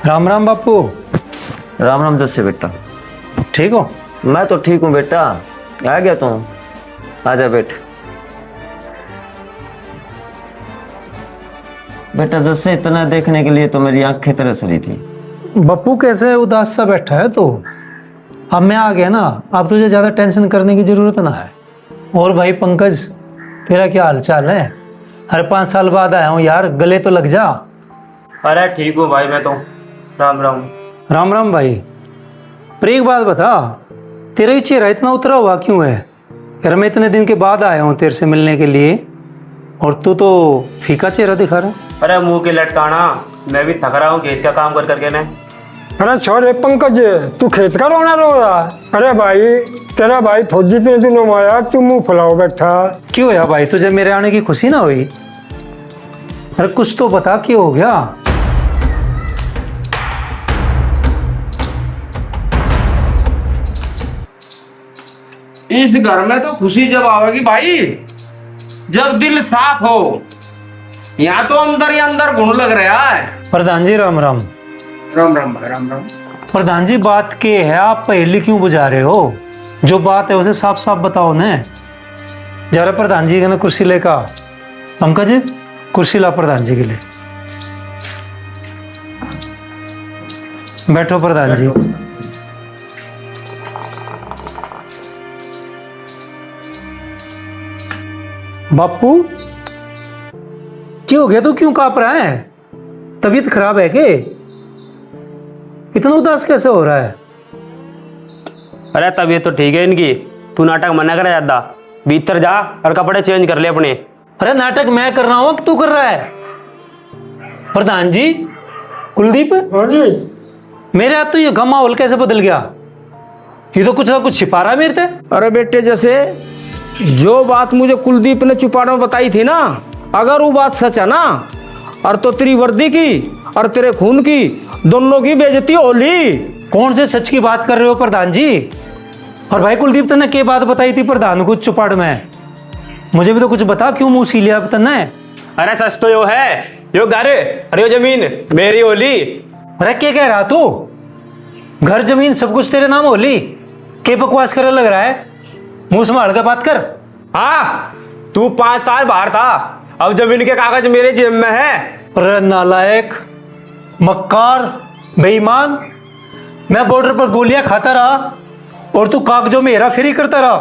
राम राम बापू। राम राम जैसे बेटा। ठीक हो? मैं तो ठीक हूँ बेटा। आ गया तू? आजा बैठ। बेटा जैसे इतना देखने के लिए तो मेरी आंखें तरस रही थी। बापू कैसे उदास सा बैठा है तो? अब मैं आ गया ना, अब तुझे ज्यादा टेंशन करने की जरूरत ना है। और भाई पंकज, तेरा क्या हाल चाल है? हर 5 साल बाद आया हूँ यार, गले तो लग जा। अरे ठीक हूँ भाई मैं तो। राम राम। राम राम भाई। पर एक बात बता, तेरा ही चेहरा इतना उतरा हुआ क्यों है यार? मैं इतने दिन के बाद आया हूँ तेरे से मिलने के लिए और तू तो फीका चेहरा दिखा रहा है। अरे मुंह के लटकाना, मैं भी थक रहा हूँ खेत का काम कर करके ने। अरे छोरे पंकज, तू खेत का रोना रो रहा है? अरे भाई, तेरा भाई फौजी इतने दिनों में आया, तू मुंह फुलाओ बैठा। क्यों यार भाई, तुझे मेरे आने की खुशी ना हुई? अरे कुछ तो बता, क्या हो गया? इस घर में तो खुशी जब आवेगी भाई, जब दिल साफ हो। यहाँ तो अंदर ही अंदर घुन लग रहा है। प्रधान जी राम राम। राम राम भाई राम राम। प्रधान जी बात के है, आप पहले क्यों बुझा रहे हो? जो बात है उसे साफ साफ बताओ न। जरा प्रधान जी के ना कुर्सी लेकर। पंकज कुर्सी ला प्रधान जी के लिए। बैठो प्रधान जी। बापू क्यों हो गया? तू क्यों कांप रहा है? तबीयत खराब है के? इतना उदास कैसे हो रहा है? अरे तबीयत तो ठीक है इनकी। तू नाटक मना कर ज्यादा, भीतर जा और कपड़े चेंज कर ले अपने। अरे नाटक मैं कर रहा हूं कि तू कर रहा है? प्रधान जी, कुलदीप, हाँ जी। मेरे हाथ तो ये माहौल कैसे बदल गया? ये तो कुछ ना कुछ छिपा रहा है मेरे से। अरे बेटे, जैसे जो बात मुझे कुलदीप ने छुपाने बताई थी ना, अगर वो बात सच है ना, और तो तेरी वर्दी की और तेरे खून की दोनों की बेइज्जती होली। कौन से सच की बात कर रहे हो प्रधान जी? और भाई कुलदीप तने क्या बात बताई थी प्रधान को चुपाड़ में? मुझे भी तो कुछ बता, क्यों मुंह सी लिया तने? अरे सच तो यो है, यो घर और यो जमीन मेरी होली। अरे क्या कह रहा तू? घर जमीन सब कुछ तेरे नाम होली? क्या बकवास करे लग रहा है? मुंह संभाल कर बात कर। हाँ, तू 5 साल बाहर था, अब जमीन के कागज मेरे जेब में है। अरे नालायक, मक्कार, बेईमान, मैं बॉर्डर पर गोलियां खाता रहा और तू कागजों में हेरा फेरी करता रहा।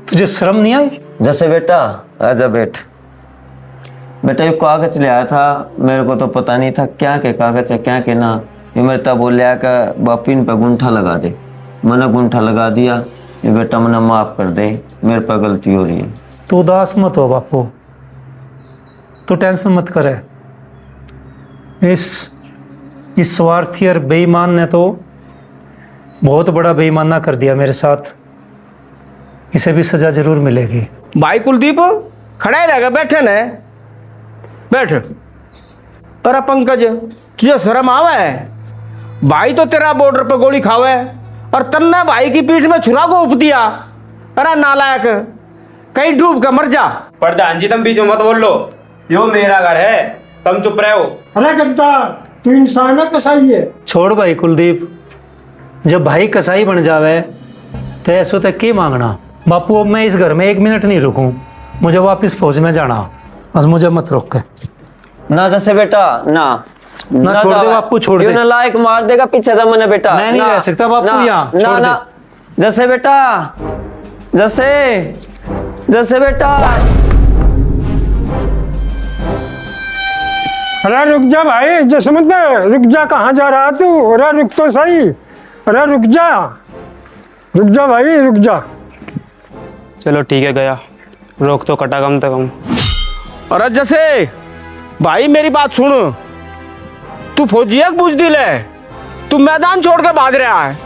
तुझे शर्म नहीं आई? जैसे बेटा आजा बैठ। बेटा ये कागज ले आया था, मेरे को तो पता नहीं था क्या के कागज है क्या के ना। ये मेरे तब बोलिया का बापी इन पे गुंठा लगा दे। मैंने गुंठा लगा दिया। ये बेटा मैंने माफ कर दे, मेरे पर गलती हो रही है। तू उदास मत हो बापू, तू टेंशन मत करे। इस स्वार्थी और बेईमान ने तो बहुत बड़ा बेईमाना कर दिया मेरे साथ। इसे भी सजा जरूर मिलेगी। भाई कुलदीप खड़ा ही रहेगा, बैठे न बैठ। अरे पंकज, तुझे शर्म आवे? भाई तो तेरा बॉर्डर पे गोली खावे और तन्ने भाई की पीठ में छुरा को उप दिया। अरे नालायक, कहीं डूब कर मर जा। प्रधान जी तुम बीच में मत बोल लो, यो मेरा घर है, तुम चुप रहो। अरे गद्दार, तू इंसान है कसाई है? छोड़ भाई कुलदीप, जब भाई कसाई बन जावे तो ऐसो तक क्या मांगना? बापू अब मैं इस घर में 1 मिनट नहीं रुकूं, मुझे वापस फौज में जाना। बस मुझे मत रोक के। ना जैसे बेटा ना ना छोड़ दे बापू, छोड़ दे। ना लायक मार देगा पीछे था मैंने बेटा। मैं नहीं रह सकता बापू यहाँ, ना छोड़ ना जैसे बेटा, जैसे बेटा। अरे रुक जा भाई, जसमत रुक जा। कहाँ जा रहा तू? अरे रुक तो सही। अरे रुक जा भाई, रुक जा। चलो ठीक है, गया रोक तो कटा कम से कम। अरे जैसे भाई मेरी बात सुन, तू फौजी है बुजदिल है, तू मैदान छोड़ के भाग रहा है।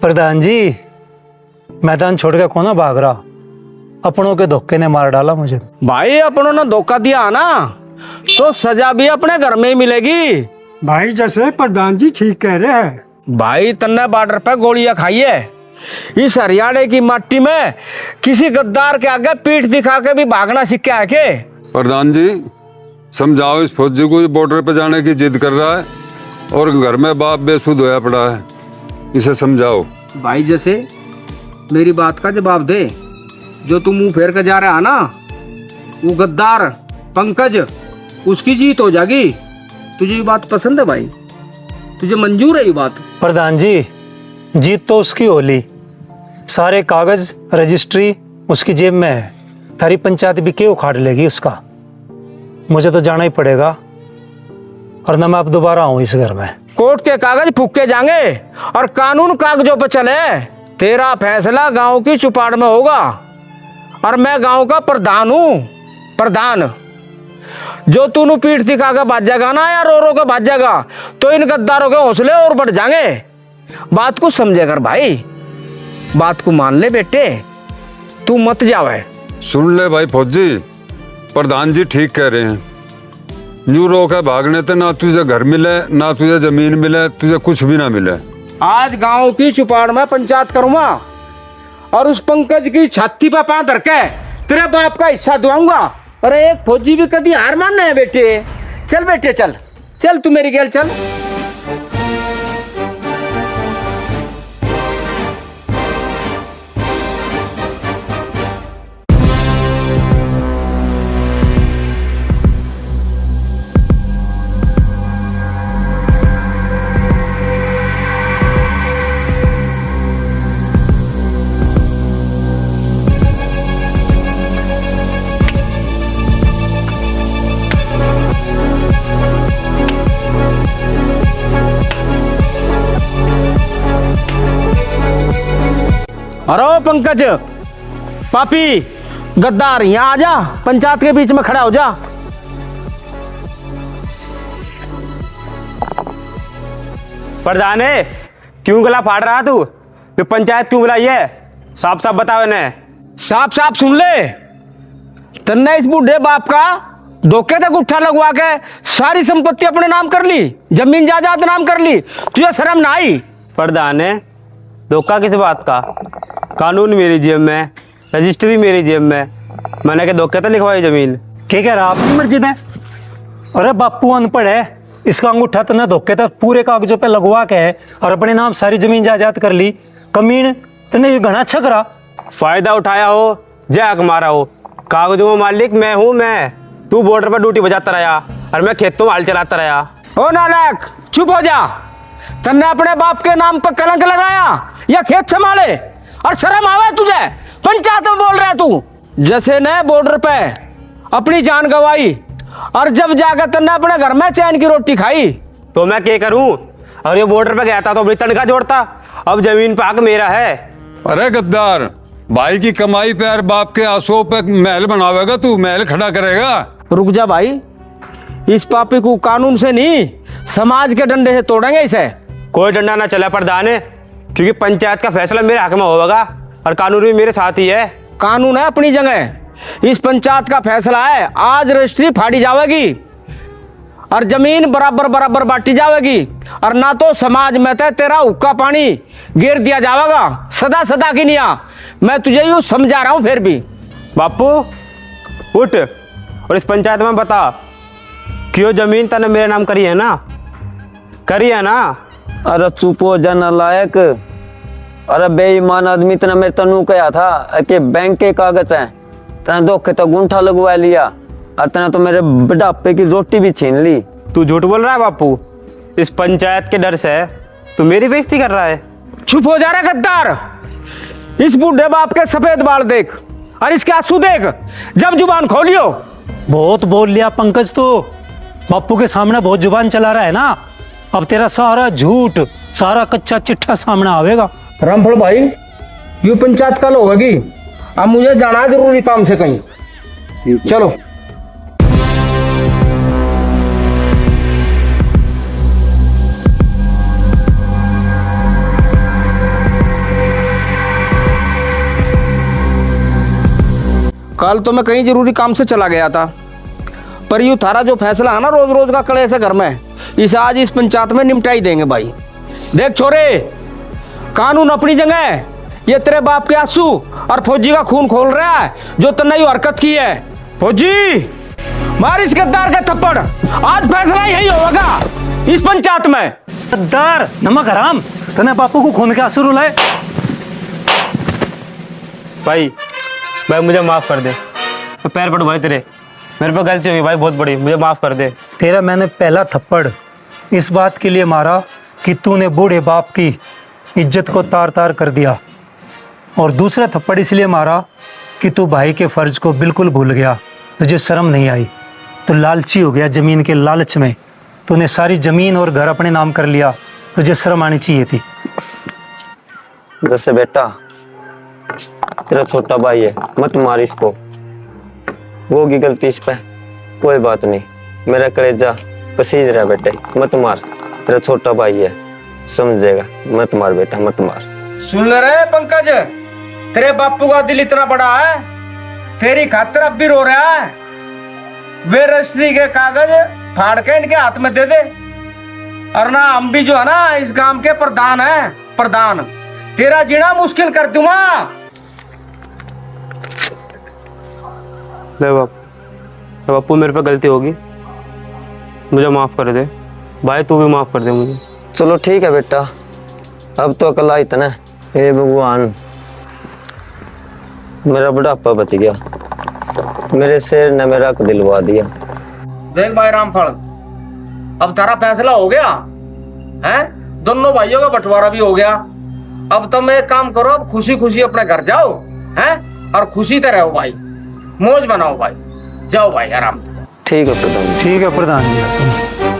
प्रधान जी, मैदान छोड़ के कौन भाग रहा? अपनों के धोखे ने मार डाला मुझे। भाई अपनों ने धोखा दिया ना, तो सजा भी अपने घर में ही मिलेगी। भाई जैसे प्रधान जी ठीक कह रहे हैं। भाई तन्ने बॉर्डर पे गोलियां खाई है, इस हरियाणा की माटी में किसी गद्दार के आगे पीठ दिखा के भी भागना सीखा है के? प्रधान जी, समझाओ इस फौजी को, ये बॉर्डर पे जाने की जिद कर रहा है और घर में बाप बेसुध होया पड़ा है, इसे समझाओ। भाई जैसे मेरी बात का जवाब दे, जो तू मुंह फेर कर जा रहा है ना, वो गद्दार पंकज, उसकी जीत हो जाएगी। तुझे ये बात पसंद है भाई? तुझे मंजूर है ये बात? प्रधान जी, जीत तो उसकी होली, सारे कागज रजिस्ट्री उसकी जेब में है, थारी पंचायत भी क्यों उखाड़ लेगी उसका? मुझे तो जाना ही पड़ेगा, और ना मैं अब दोबारा आऊं इस घर में। कोर्ट के कागज फूके जाएंगे और कानून कागजों पर चले। तेरा फैसला गांव की चुपाड़ में होगा, और मैं गांव का प्रधान हूं, प्रधान। जो तूने पीठ दिखा के भाजेगा ना या रो रो के भाजेगा, तो इन गद्दारों के हौसले और बढ़ जाएंगे। बात को समझे कर भाई, बात को मान ले बेटे, तू मत जावे। सुन ले भाई फौजी, प्रधान जी ठीक कह रहे हैं। न्यू रोक है भागने ते, ना तुझे घर मिले ना तुझे जमीन मिले, तुझे कुछ भी ना मिले। आज गांव की चुपाड़ में पंचायत करूंगा और उस पंकज की छाती पे पांव धर के तेरे बाप का हिस्सा दुआऊंगा। अरे एक फौजी भी कभी हार मानना है बेटे। चल बेटे चल, चल तू मेरी गैल चल। अरे पंकज पापी गद्दार, यहाँ आ जा, पंचायत के बीच में खड़ा हो जा। प्रधान है, क्यों गला फाड़ रहा तू? ये पंचायत क्यों बुलाई है? साफ साफ बताओ इन्हें। साफ साफ सुन ले, तन्ने इस बूढ़े बाप का धोखे तक उठा लगवा के सारी संपत्ति अपने नाम कर ली, जमीन जायदाद नाम कर ली। तुझे शर्म ना आई? प्रधान है, धोखा किस बात का? कानून मेरी जेब में, रजिस्ट्री मेरी जेब में, मैंने के धोखे तो लिखवाई जमीन। क्या कह रहा आपकी मर्जी ने? अरे बापू अनपढ़ है, इसका अंगूठा तो ना धोखे तक पूरे कागजों पे लगवा के है और अपने नाम सारी जमीन जायदाद कर ली। कमीन तूने घना अच्छा करा। फायदा उठाया हो, जैक मारा हो, कागजों में मालिक मैं हूँ। मैं, तू बॉर्डर पर ड्यूटी बजाता रहा और मैं खेतों में हाल चलाता रहा। ओ नालायक, चुप हो जा। तन्ने अपने बाप के नाम पर कलंक लगाया या खेत संभाले, और शर्म आवे तुझे? पंचायत में बोल रहा है तू? जैसे ने बॉर्डर पे अपनी जान गंवाई और जब जाकर तन्ने अपने घर में चैन की रोटी खाई। तो मैं क्या करूँ? और ये बॉर्डर पर गया था तो अपनी तनख्वाह जोड़ता, अब जमीन पे हक मेरा है। अरे गद्दार, भाई की कमाई पे और बाप के आंसुओं पे महल बनावेगा तू, महल खड़ा करेगा? रुक जा भाई, इस पापी को कानून से नहीं समाज के डंडे से तोड़ेंगे इसे। कोई डंडा ना चला प्रधान है, क्योंकि पंचायत का फैसला मेरे हक में होगा और कानून भी मेरे साथ ही है। कानून है अपनी जगह, इस पंचायत का फैसला है। आज रजिस्ट्री फाड़ी जाएगी और जमीन बराबर बराबर बांटी जाएगी, और ना तो समाज में तेरा हुक्का पानी गिर दिया जाएगा सदा सदा की निया। मैं तुझे यूं समझा रहा हूं फिर भी। बापू उठ और इस पंचायत में बता, क्यों जमीन तने मेरे नाम करी है ना? करी है ना? अरे चुप हो जा नालायक। अरे बेईमान आदमी, तना मेरे तनु कहा था कि बैंक के कागज हैं, तना धोखे तो गुंठा लगवा लिया और तना तो मेरे बुढ़ापे की रोटी भी छीन ली। तू झूठ बोल रहा है बापू, इस पंचायत के डर से तू मेरी बेइज्जती कर रहा है। चुप हो जा रहा गद्दार। इस बूढ़े बाप के सफेद बाल देख और इसके आंसू देख, जब जुबान खोलियो। बहुत बोल लिया पंकज, तो बापू के सामने बहुत जुबान चला रहा है ना। अब तेरा सारा झूठ, सारा कच्चा चिट्ठा सामने आवेगा। रामफल भाई, यू पंचायत कल होगी, अब मुझे जाना है जरूरी काम से कहीं। चलो। कल तो मैं कहीं जरूरी काम से चला गया था, पर यू थारा जो फैसला है ना रोज रोज का कलेश है घर में, इसे आज इस पंचायत में निपटाई देंगे भाई। देख छोरे, कानून अपनी जगह है, ये तेरे बाप के आंसू और फौजी का खून खोल रहा है जो तन्ने यू हरकत की है। फौजी, मार इस गद्दार का थप्पड़। आज फैसला यही होगा इस पंचायत में। गद्दार, नमक हराम, तूने बापू को खून के आंसू रुलाए। भाई भाई मुझे माफ़ कर दे, मैं पैर पड़ू भाई तेरे, मेरे पे गलती हुई भाई बहुत बड़ी, मुझे माफ़ कर दे। तेरा मैंने पहला थप्पड़ इस बात के लिए मारा कि तूने बूढ़े बाप की इज्जत को तार तार कर दिया, और दूसरा थप्पड़ इसलिए मारा कि तू भाई के फर्ज को बिल्कुल भूल गया, तुझे शर्म नहीं आई, तू लालची हो गया। ज़मीन के लालच में तूने सारी ज़मीन और घर अपने नाम कर लिया, तुझे शर्म आनी चाहिए थी। जैसे बेटा तेरा छोटा भाई है, मत मार इसको, वो की गलती इस पे, कोई बात नहीं, मेरा कलेजा पसीज रहा बेटे, मत मार, तेरा छोटा भाई है, समझेगा, मत मार बेटा, मत मार। सुन ले रहे पंकज, तेरे बापू का दिल इतना बड़ा है, तेरी खातिर अब भी रो रहा है। वे रजिस्ट्री के कागज फाड़ के इनके हाथ में दे दे, और ना हम भी जो है ना इस गांव के प्रधान है, प्रधान, तेरा जीना मुश्किल कर दूंगा। ले बापू मेरे पे गलती होगी, मुझे माफ़ कर दे भाई, तू भी माफ़ कर दे मुझे। चलो ठीक है बेटा, अब तो अकल आई तना, हे भगवान, मेरा बुढ़ापा बच गया, मेरे शेर ने मेरा हक दिलवा दिया। देख भाई रामफल, अब तारा फैसला हो गया है, दोनों भाइयों का बंटवारा भी हो गया। अब तुम एक काम करो, अब खुशी खुशी अपने घर जाओ हैं, और खुशी से रहो भाई, मौज बनाओ भाई, जाओ भाई आराम। ठीक है प्रधान। ठीक है प्रधान जी।